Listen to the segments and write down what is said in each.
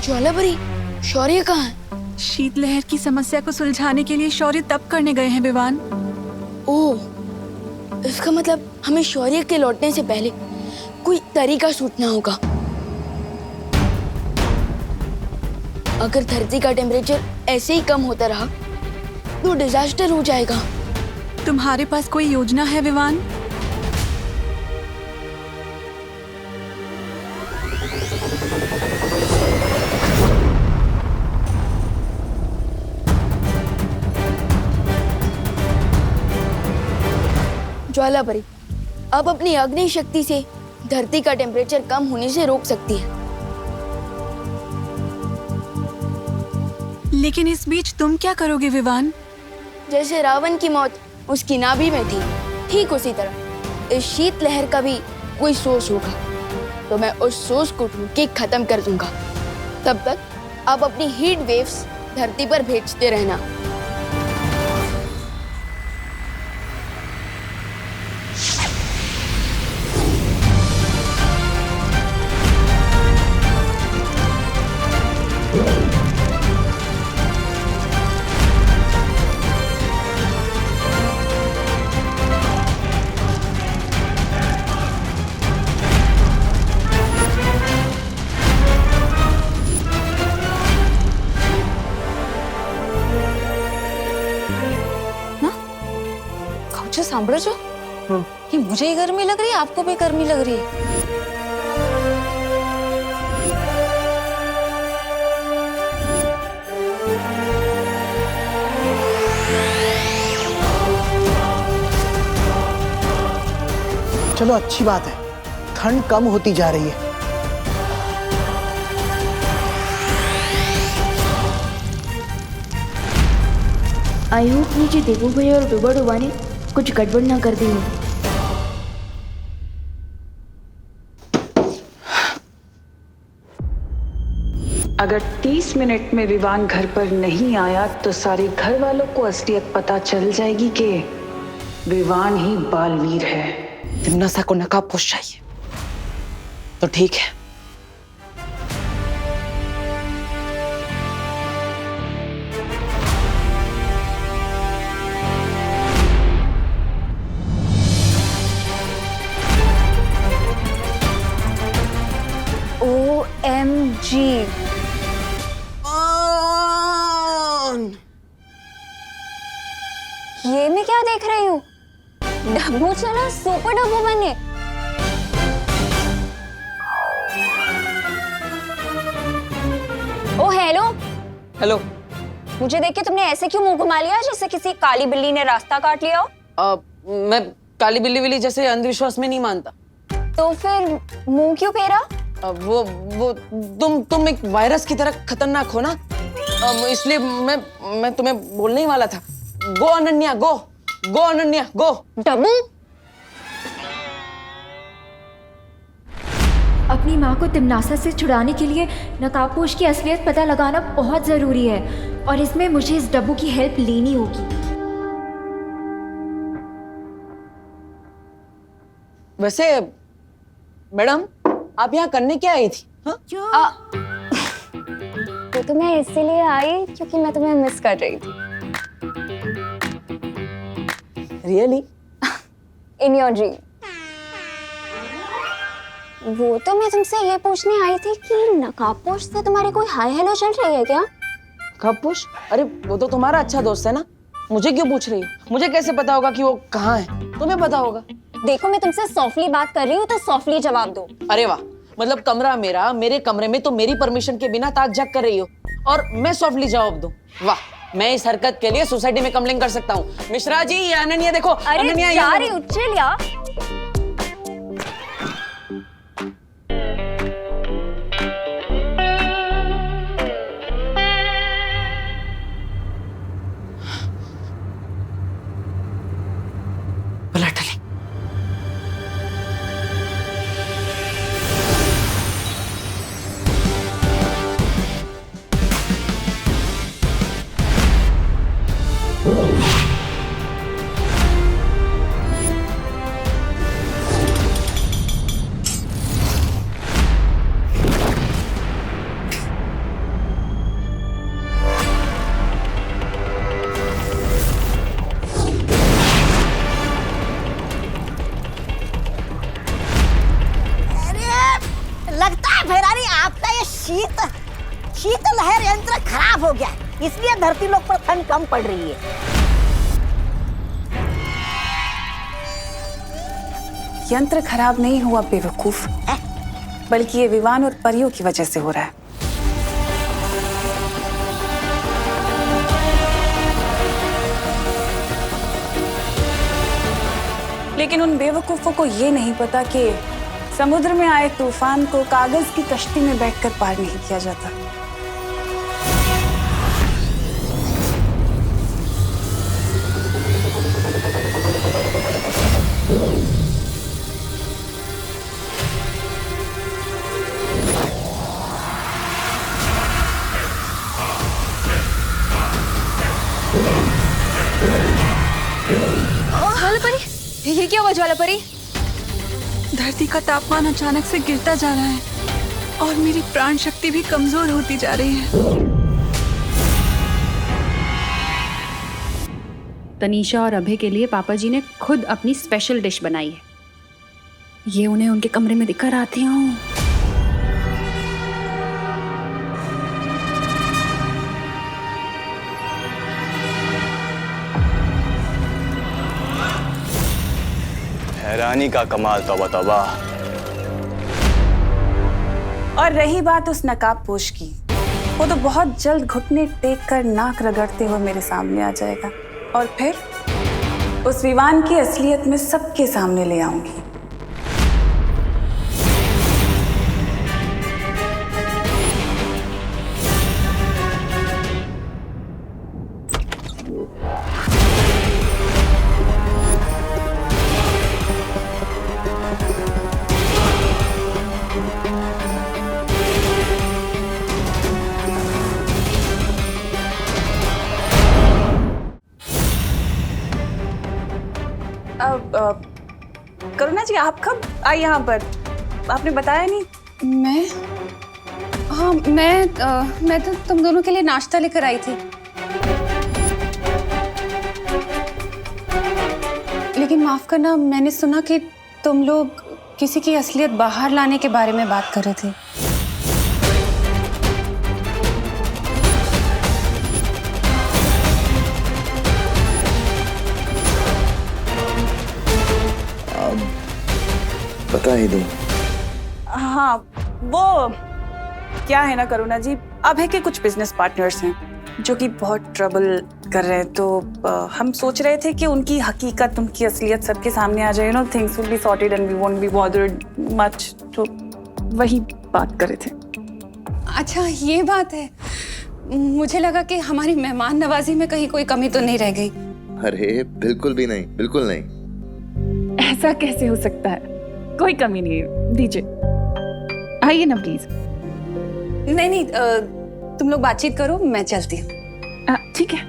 ज्वालापरी, शौर्य कहाँ है? शीतलहर की समस्या को सुलझाने के लिए शौर्य तप करने गए हैं विवान। ओह, इसका मतलब हमें शौर्य के लौटने से पहले कोई तरीका सोचना होगा। अगर धरती का टेम्परेचर ऐसे ही कम होता रहा तो डिजास्टर हो जाएगा। तुम्हारे पास कोई योजना है विवान? ज्वालापरी अब अपनी अग्नि शक्ति से धरती का टेम्परेचर कम होने से रोक सकती है। लेकिन इस बीच तुम क्या करोगे विवान? जैसे रावण की मौत उसकी नाभि में थी, ठीक उसी तरह इस शीतलहर का भी कोई सोर्स होगा, तो मैं उस सोर्स को ढूंढ के खत्म कर दूंगा। तब तक आप अपनी हीट वेव्स धरती पर भेजते रहना। सांभळो છો? कि मुझे ही गर्मी लग रही है, आपको भी गर्मी लग रही है? चलो अच्छी बात है, ठंड कम होती जा रही है। आई होप नीचे देवू भैया और डुबा डुबा ने कुछ गड़बड़ ना कर दी हो। अगर 30 मिनट में विवान घर पर नहीं आया तो सारे घर वालों को असलियत पता चल जाएगी कि विवान ही बालवीर है। तिम्नासा को नकाबपोश चाहिए तो ठीक है। OMG, ये मैं क्या देख रही हूँ? डब्बू चला सुपर डब्बू बने। ओ हेलो। हेलो। मुझे देख के तुमने ऐसे क्यों मुंह घुमा लिया जैसे किसी काली बिल्ली ने रास्ता काट लिया हो? मैं काली बिल्ली विल्ली जैसे अंधविश्वास में नहीं मानता। तो फिर मुंह क्यों फेरा? वो तुम एक वायरस की तरह खतरनाक हो ना, इसलिए मैं तुम्हें बोलने ही वाला था। गो अनन्या, गो अनन्या, गो। डब्बू, अपनी माँ को तिम्नासा से छुड़ाने के लिए नकाबपोश की असलियत पता लगाना बहुत जरूरी है और इसमें मुझे इस डब्बू की हेल्प लेनी होगी। वैसे मैडम, आप यहाँ करने क्या आई थी? तो मैं इसीलिए आई क्योंकि मैं तुम्हें मिस कर रही थी। रियली? In your dream. वो तो मैं तुमसे ये पूछने आई थी कि नकाबपोश से तुम्हारी कोई हाय हेलो चल रही है क्या? नकाबपोश? अरे वो तो तुम्हारा अच्छा दोस्त है ना, मुझे क्यों पूछ रही हो? मुझे कैसे पता होगा कि वो कहाँ है? तुम्हें पता होगा। देखो, मैं तुमसे सॉफ्टली बात कर रही हूँ तो सॉफ्टली जवाब दो। अरे वाह, मतलब कमरा मेरा, मेरे कमरे में तो मेरी परमिशन के बिना ताक झाक कर रही हो और मैं सॉफ्टली जवाब दूं? वाह, मैं इस हरकत के लिए सोसाइटी में कंप्लेन कर सकता हूँ। मिश्रा जी, ये अनन्या देखो। अरे अनन्या जा रही हूँ, चिल यार। पलट ली। शीतलहर यंत्र खराब हो गया है, इसलिए धरती लोक पर ठंड कम पड़ रही है। यंत्र खराब नहीं हुआ बेवकूफ, बल्कि ये विवान और परियों की वजह से हो रहा है। लेकिन उन बेवकूफों को ये नहीं पता कि समुद्र में आए तूफान को कागज की कश्ती में बैठकर पार नहीं किया जाता। ज्वालापरी, ये क्या हुआ ज्वालापरी? धरती का तापमान अचानक से गिरता जा रहा है और मेरी प्राण शक्ति भी कमजोर होती जा रही है। तनीषा और अभय के लिए पापा जी ने खुद अपनी स्पेशल डिश बनाई है। ये उन्हें उनके कमरे में दिखकर आती हूँ। हैरानी का कमाल, तौबा तौबा। और रही बात उस नकाबपोश की, वो तो बहुत जल्द घुटने टेक कर नाक रगड़ते हुए मेरे सामने आ जाएगा और फिर उस विवान की असलियत में सबके सामने ले आऊंगी। करुणा जी, आप कब आई यहाँ पर? आपने बताया नहीं। मैं तो तुम दोनों के लिए नाश्ता लेकर आई थी, लेकिन माफ करना, मैंने सुना कि तुम लोग किसी की असलियत बाहर लाने के बारे में बात कर रहे थे। बता ही दूं। हाँ, वो क्या है ना करुणा जी, अभय के कुछ बिजनेस पार्टनर्स हैं जो कि बहुत ट्रबल कर रहे हैं, तो हम सोच रहे थे कि उनकी हकीकत, उनकी असलियत सबके सामने आ जाए, no things will be sorted and we won't be bothered much. तो वही बात कर रहे थे। अच्छा, ये बात है। मुझे लगा कि हमारी मेहमान नवाजी में कहीं कोई कमी तो नहीं रह गई। अरे बिल्कुल भी नहीं, बिल्कुल नहीं। ऐसा कैसे हो सकता है? कोई कमी नहीं है। दीजिए, आइए ना प्लीज। नहीं, तुम लोग बातचीत करो, मैं चलती हूँ। ठीक है,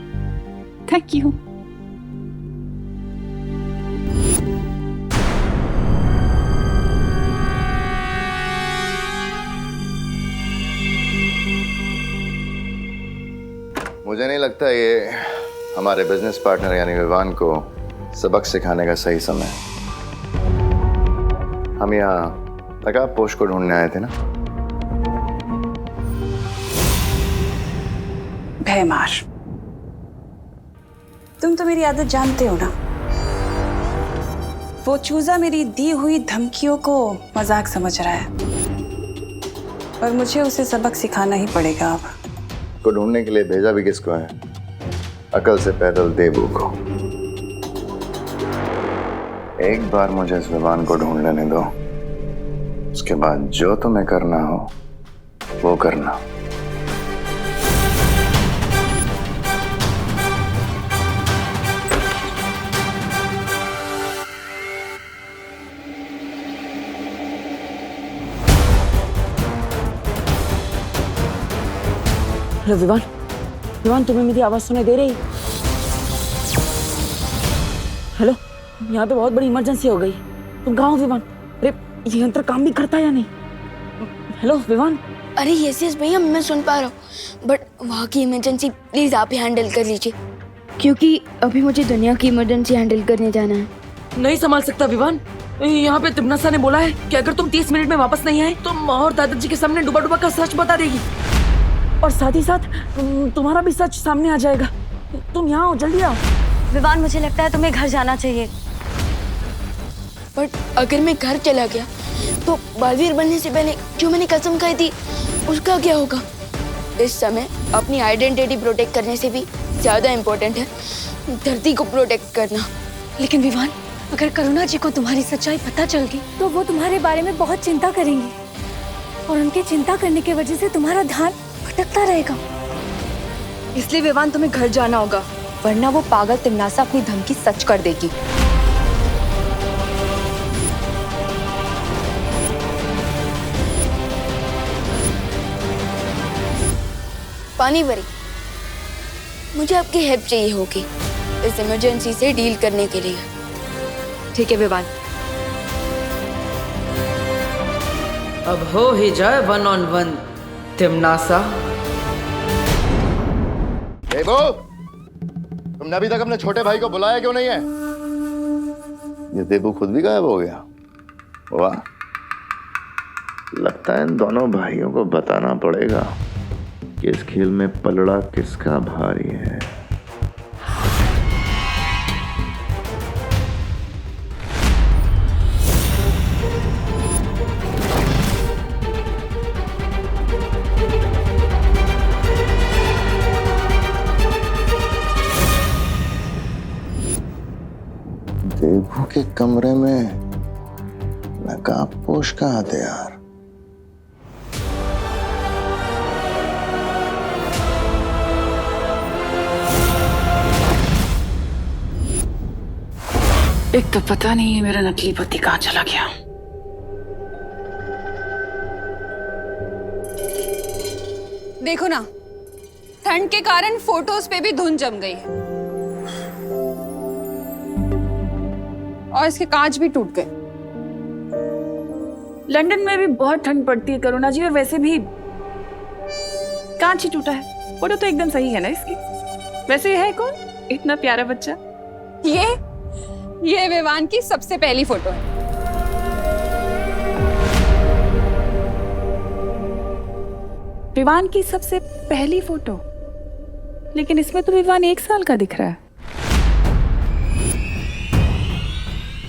थैंक यू। मुझे नहीं लगता ये हमारे बिजनेस पार्टनर यानी विवान को सबक सिखाने का सही समय है। हम यहाँ नकाबपोश को ढूंढने आए थे ना। भयमार, तुम तो मेरी आदत जानते हो ना। वो चूजा मेरी दी हुई धमकियों को मजाक समझ रहा है और मुझे उसे सबक सिखाना ही पड़ेगा। अब को ढूंढने के लिए भेजा भी किसको है? अकल से पैदल देबू को। एक बार मुझे इस विमान को ढूंढ लेने दो, उसके बाद जो तुम्हें करना हो वो करना। हेलो विवान, विवान तुम्हें मेरी आवाज सुनाई दे रही? हेलो, यहाँ पे बहुत बड़ी इमरजेंसी हो गई। तुम कहाँ हो विवान? अरे ये यंत्र काम भी करता है या नहीं? हेलो विवान। अरे यस भैया, मैं सुन पा रहा हूँ, बट वहाँ की इमरजेंसी प्लीज आप ही हैंडल कर लीजिए, क्योंकि अभी मुझे दुनिया की इमरजेंसी हैंडल करने जाना है। नहीं संभाल सकता विवान। यहाँ पे तिमनासा ने बोला है कि अगर तुम 30 मिनट में वापस नहीं आए तो माँ और दादाजी के सामने डूबा डूबा का सच बता देगी। और साथ ही साथ तुम्हारा भी सच सामने आ जाएगा। तुम यहाँ आओ, जल्दी आओ। विवान, मुझे लगता है तुम्हें घर जाना चाहिए। बट अगर मैं घर चला गया तो बालवीर बनने से पहले जो मैंने कसम खाई थी उसका क्या होगा? इस समय अपनी आइडेंटिटी प्रोटेक्ट करने से भी ज्यादा इम्पोर्टेंट है धरती को प्रोटेक्ट करना। लेकिन विवान, अगर करुणा जी को तुम्हारी सच्चाई पता चल गई तो वो तुम्हारे बारे में बहुत चिंता करेंगी और उनके चिंता करने की वजह से तुम्हारा ध्यान भटकता रहेगा। इसलिए विवान, तुम्हें घर जाना होगा, वरना वो पागल तिमनासा अपनी धमकी सच कर देगी। पानी परी, मुझे आपकी हेल्प चाहिए होगी इस इमरजेंसी से डील करने के लिए। ठीक है विवान। अब हो ही जाए 1-on-1 तिमनासा। देवो, तुमने अभी तक अपने छोटे भाई को बुलाया क्यों नहीं है? ये देवू खुद भी गायब हो गया। वाह, लगता है इन दोनों भाइयों को बताना पड़ेगा कि इस खेल में पलड़ा किसका भारी है। देवू के कमरे में नकाबपोश कहाँ थे यार? एक तो पता नहीं है मेरा नकली पति कहाँ चला गया। देखो ना, ठंड के कारण फोटोज पे भी धुंध जम गई है और इसके कांच भी टूट गए। लंदन में भी बहुत ठंड पड़ती है करुणा जी, और वैसे भी कांच ही टूटा है। फोटो तो एकदम सही है ना इसकी। वैसे ये है कौन इतना प्यारा बच्चा? ये विवान की सबसे पहली फोटो है। विवान की सबसे पहली फोटो? लेकिन इसमें तो विवान 1 साल का दिख रहा है।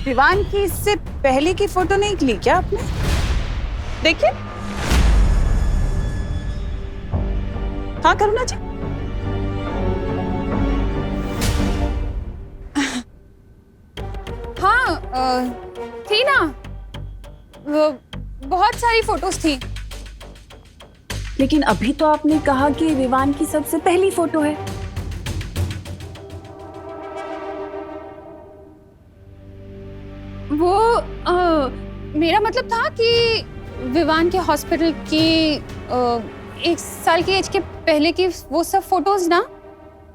विवान की इससे पहले की फोटो नहीं ली क्या आपने? देखिए। हाँ करुणा जी। हाँ, थी ना, बहुत सारी फोटोज थी। लेकिन अभी तो आपने कहा कि विवान की सबसे पहली फोटो है। वो मेरा मतलब था कि विवान के हॉस्पिटल की 1 साल की एज के पहले की वो सब फोटोज ना।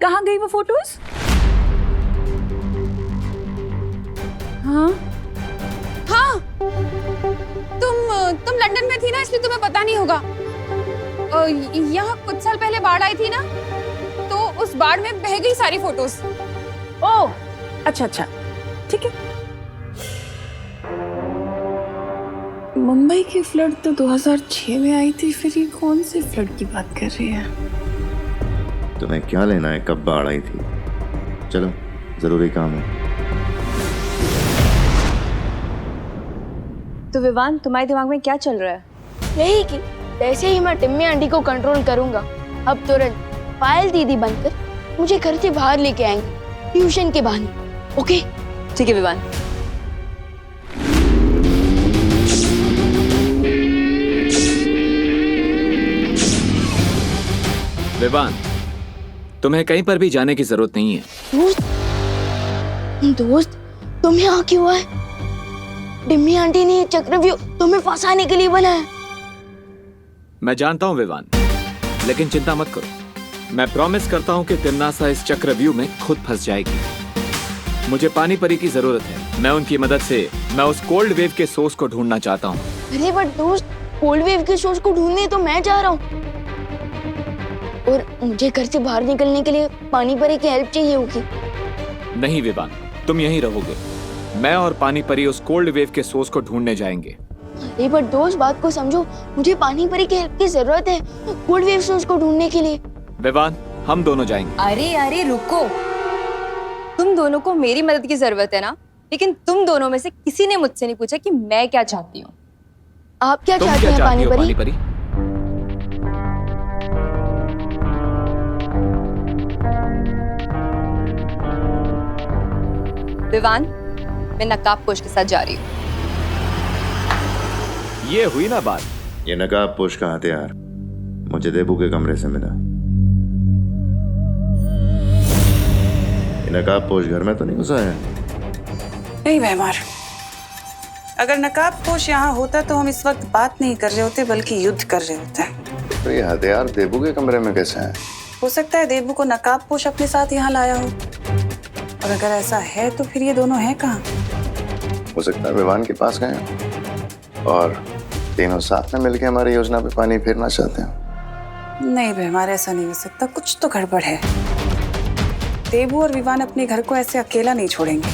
कहाँ गई वो फोटोज? हाँ हाँ, तुम लंदन में थी ना, इसलिए तुम्हें पता नहीं होगा। यहाँ कुछ साल पहले बाढ़ आई थी ना, तो उस बाढ़ में बह गई सारी फोटोज। ओह, अच्छा अच्छा, ठीक है। मुंबई की फ्लड तो 2006 में आई थी, फिर ये कौन सी फ्लड की बात कर रही है? तुम्हें क्या लेना है कब बाढ़ आई थी? चलो, जरूरी काम है। तो विवान, तुम्हारे दिमाग में क्या चल रहा है? यही कि जैसे ही मैं टिम्मी आंटी को कंट्रोल करूंगा, अब तुरंत पायल दीदी बनकर मुझे घर से बाहर लेके आएंगे ट्यूशन के बहाने। ओके? ठीक है विवान। विवान, तुम्हें कहीं पर भी जाने की जरूरत नहीं है। दोस्त, तुम यहाँ क्यों आए? टिम्मी आंटी ने ये चक्रव्यूह तुम्हें फंसाने के लिए बनाया। मैं जानता हूँ विवान, लेकिन चिंता मत करो। मैं प्रॉमिस करता हूँ कि तिमनासा इस चक्रव्यूह में खुद फंस जाएगी। मुझे पानी परी की जरूरत है। मैं उनकी मदद से मैं उस कोल्ड वेव के सोर्स को ढूंढना चाहता हूँ। अरे बट दोस्त, कोल्ड वेव के सोर्स को ढूंढने तो मैं जा रहा हूँ, और मुझे घर से बाहर निकलने के लिए पानी परी की हेल्प चाहिए होगी। नहीं विवान, तुम यहीं रहोगे। मैं और पानी परी उस कोल्ड वेव के सोर्स को ढूंढने जाएंगे। अरे पर दोस्त बात को समझो, मुझे पानी परी की हेल्प की जरूरत है गोल्ड वेव सोर्स को ढूंढने के लिए। विवान, हम दोनों जाएंगे। अरे अरे रुको, तुम दोनों को मेरी मदद की जरूरत है ना, लेकिन तुम दोनों में से किसी ने मुझसे नहीं पूछा कि मैं क्या चाहती हूँ। आप क्या तुम चाहती क्या हैं चाहती हो पानी पानी परी? परी? विवान, मैं नकाबपोश के साथ जा रही हूँ। ये हुई ना बात। ये नकाबपोश का हथियार मुझे देबू के कमरे से मिला। ये नकाबपोश घर में तो नहीं घुसा है? नहीं भैमार, अगर नकाबपोश यहाँ होता तो हम इस वक्त बात नहीं कर रहे होते बल्कि युद्ध कर रहे होते। तो ये हथियार देबू के कमरे में कैसे है? हो सकता है देबू को नकाबपोश अपने साथ यहाँ लाया हो, और अगर ऐसा है तो फिर ये दोनों हैं कहाँ? हो सकता है विवान के पास गए हैं और तीनों साथ में मिलकर हमारी योजना पे पानी फेरना चाहते हैं। नहीं भैमार, ऐसा नहीं हो सकता, कुछ तो गड़बड़ है। देबू और विवान अपने घर को ऐसे अकेला नहीं छोड़ेंगे।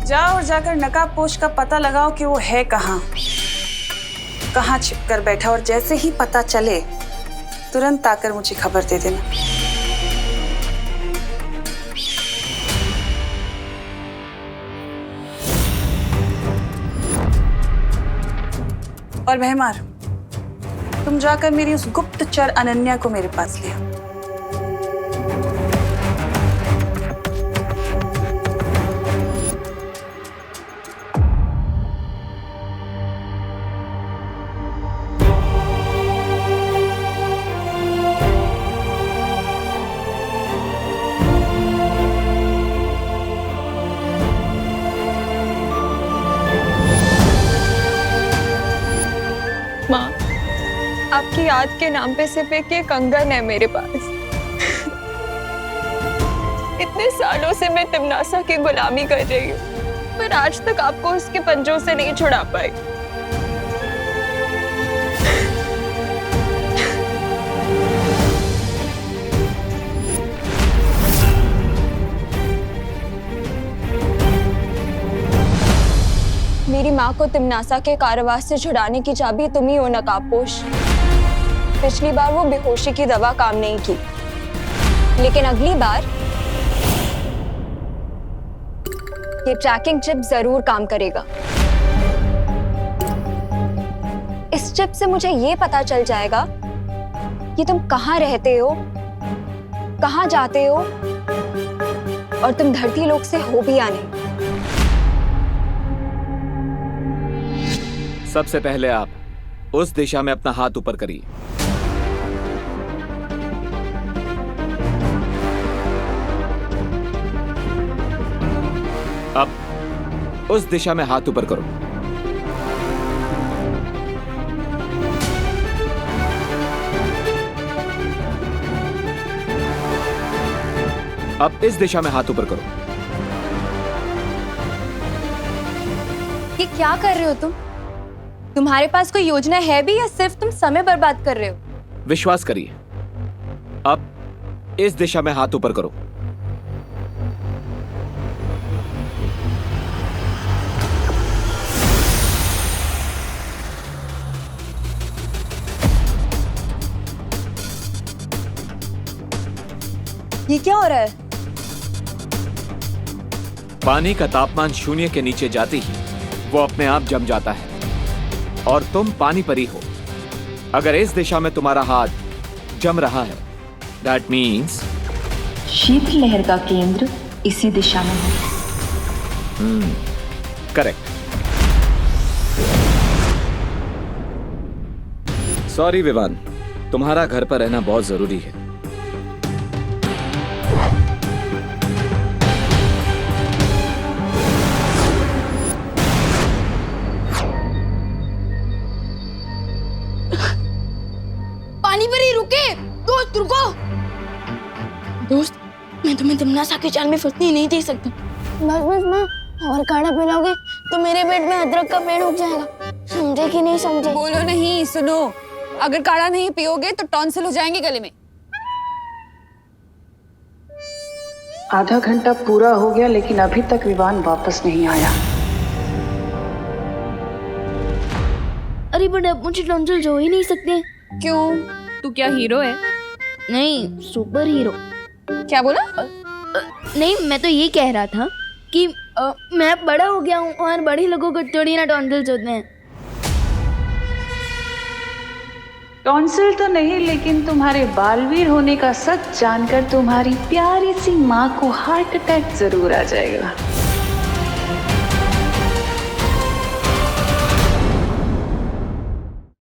जाओ और जाकर नकाबपोश का पता लगाओ कि वो है कहाँ छिप कर बैठा, और जैसे ही पता चले तुरंत आकर मुझे खबर दे देना। और भैमार, तुम जाकर मेरी उस गुप्तचर अनन्या को मेरे पास ले आओ। माँ, आपकी याद के नाम पे सिर्फ एक ये कंगन है मेरे पास। इतने सालों से मैं तिमनासा की गुलामी कर रही हूँ, पर आज तक आपको उसके पंजों से नहीं छुड़ा पाई। मेरी माँ को तिमनासा के कारावास से छुड़ाने की चाबी तुम ही हो नकाबपोश। पिछली बार वो बेहोशी की दवा काम नहीं की, लेकिन अगली बार ये ट्रैकिंग चिप जरूर काम करेगा। इस चिप से मुझे ये पता चल जाएगा कि तुम कहाँ रहते हो, कहाँ जाते हो, और तुम धरती लोक से हो भी या नहीं। सबसे पहले आप उस दिशा में अपना हाथ ऊपर करिए। अब उस दिशा में हाथ ऊपर करो। अब इस दिशा में हाथ ऊपर करो। ये क्या कर रहे हो तुम? तुम्हारे पास कोई योजना है भी या सिर्फ तुम समय बर्बाद कर रहे हो? विश्वास करिए, अब इस दिशा में हाथ ऊपर करो। ये क्या हो रहा है? पानी का तापमान शून्य के नीचे जाते ही वो अपने आप जम जाता है और तुम पानी परी हो। अगर इस दिशा में तुम्हारा हाथ जम रहा है, दैट मीन्स शीतलहर का केंद्र इसी दिशा में है। करेक्ट। सॉरी विवान, तुम्हारा घर पर रहना बहुत जरूरी है। पानी परी रुके, दोस्त रुको। दोस्त, मैं तुम्हें तिमनासा के जाल में फंसने नहीं दे सकता। बस बस माँ, और काढ़ा पिलाओगे तो मेरे पेट में अदरक का पेड़ उग जाएगा। समझे कि नहीं समझे? बोलो नहीं, सुनो, अगर काढ़ा नहीं पियोगे तो टॉन्सिल हो जाएंगे गले में। आधा घंटा पूरा हो गया लेकिन अभी तक विवान वापस नहीं आया। अरे बट अब मुझे टॉन्सिल हो ही नहीं सकते। क्यों? तू क्या हीरो है? नहीं, सुपर हीरो। क्या बोला? नहीं, मैं तो ये कह रहा था कि मैं बड़ा हो गया हूँ और बड़े लोगों को थोड़ी ना टॉन्सिल्स होते हैं। टॉन्सिल तो नहीं, लेकिन तुम्हारे बालवीर होने का सच जानकर तुम्हारी प्यारी सी माँ को हार्ट अटैक जरूर आ जाएगा।